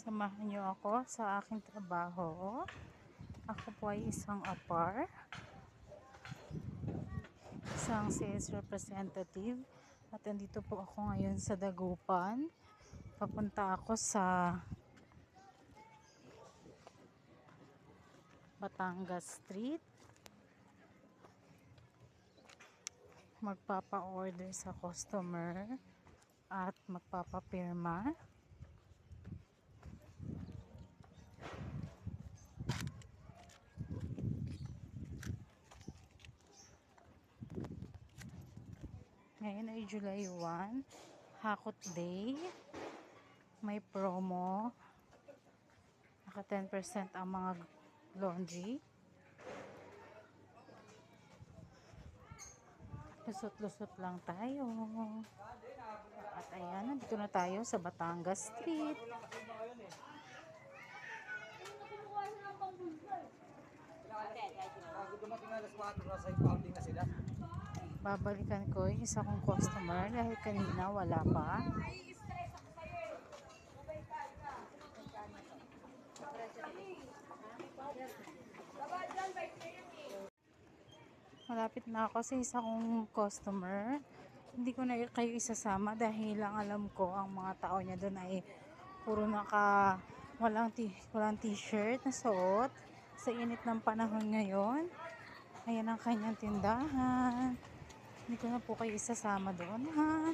Samahan niyo ako sa aking trabaho. Ako po ay isang APAR, isang sales representative. At nandito po ako ngayon sa Dagupan. Papunta ako sa Batangas Street. Magpapa-order sa customer at magpapapirma. Ngayon ay July 1, Hakot Day. May promo. Naka 10% ang mga laundry. Lusot-lusot lang tayo. At ayan, nandito na tayo sa Batangas Street. Babalikan ko yung isa kong customer dahil kanina wala pa. Malapit na ako sa isa kong customer. Hindi ko na kayo isasama dahil lang alam ko ang mga tao niya doon ay puro walang t-shirt na suot sa init ng panahon ngayon. Ayan ang kanyang tindahan. Hindi ko na po kayo isasama doon, ha.